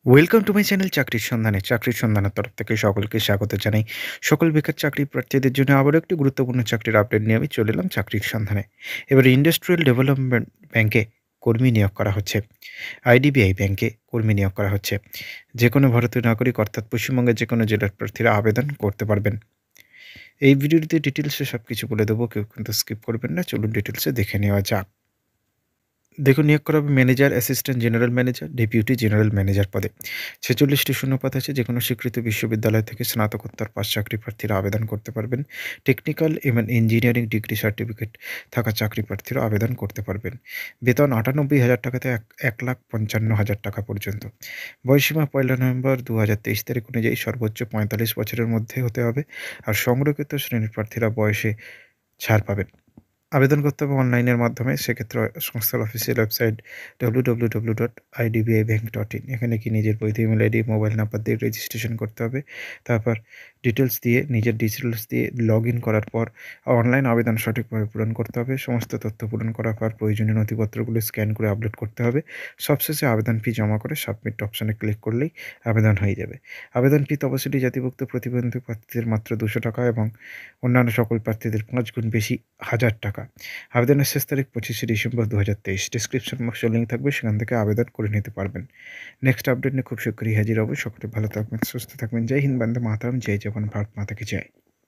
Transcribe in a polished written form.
Welcome to my channel চাকরির সন্ধানে। চাকরির সন্ধানের তরফ থেকে সকলকে স্বাগত জানাই। সকল বেকার চাকরি প্রার্থীদের জন্য আবারও একটি গুরুত্বপূর্ণ চাকরির আপডেট নিয়ে আমি চলে এলাম চাকরির সন্ধানে। এবার ইন্ডাস্ট্রিয়াল ডেভেলপমেন্ট ব্যাংকে কর্মী নিয়োগ করা হচ্ছে। আইডিবিআই ব্যাংকে কর্মী নিয়োগ করা হচ্ছে। যে কোনো ভারতীয় নাগরিক অর্থাৎ পশ্চিমবঙ্গের যে কোনো জেলার প্রার্থীরা আবেদন করতে পারবেন। এই ভিডিওটিতে ডিটেলসে সব কিছু বলে দেবো, কেউ কিন্তু স্কিপ করবেন না। চলুন ডিটেলসে দেখে নেওয়া যাক। দেখুন, নিয়োগ করা হবে manager, assistant general manager, deputy general manager পদে। 46টি শূন্যপদ আছে। যেকোনো স্বীকৃত বিশ্ববিদ্যালয় থেকে স্নাতকোত্তর পাস চাকরি প্রার্থীরা আবেদন করতে পারবেন। টেকনিক্যাল এবং ইঞ্জিনিয়ারিং ডিগ্রি সার্টিফিকেট থাকা চাকরি প্রার্থীরা আবেদন করতে পারবেন। বেতন ৯৮,০০০ টাকা থেকে ১,৫৫,০০০ টাকা পর্যন্ত। বয়সীমা ১ নভেম্বর ২০২৩ তারিখ অনুযায়ী সর্বোচ্চ ৪৫ বছরের মধ্যে হতে হবে। আর সংরক্ষিত শ্রেণীর প্রার্থীরা বয়সে ছাড় পাবেন। আবেদন করতে হবে অনলাইনের মাধ্যমে। সেক্ষেত্রে সংস্থার অফিসিয়াল ওয়েবসাইট www.idbibank.in, এখানে কি নিজের বৈধ ইমেল আইডি, মোবাইল নাম্বার দিয়ে রেজিস্ট্রেশন করতে হবে। তারপর নিজের ডিটেলস দিয়ে লগ ইন করার পর অনলাইন আবেদন সঠিকভাবে পূরণ করতে হবে। সমস্ত তথ্য পূরণ করার পর প্রয়োজনীয় নথিপত্রগুলো স্ক্যান করে আপলোড করতে হবে। সবশেষে আবেদন ফি জমা করে সাবমিট অপশনে ক্লিক করলেই আবেদন হয়ে যাবে। আবেদন ফি তপশিলি জাতিভুক্ত প্রতিবন্ধী প্রার্থীদের মাত্র ২০০ টাকা এবং অন্যান্য সকল প্রার্থীদের ৫ গুণ বেশি ১,০০০ টাকা। আবেদনের শেষ তারিখ ২৫শে ডিসেম্বর ২০২৩। ডেসক্রিপশন বক্সে লিঙ্ক থাকবে, সেখান থেকে আবেদন করে নিতে পারবেন। নেক্সট আপডেট নিয়ে খুব শীঘ্রই হাজির হব। সকলে ভালো থাকবেন, সুস্থ থাকবেন। জয় হিন্দ, বন্দে মাতরম, জয় জওয়ান, ভারত মাতা কি জয়।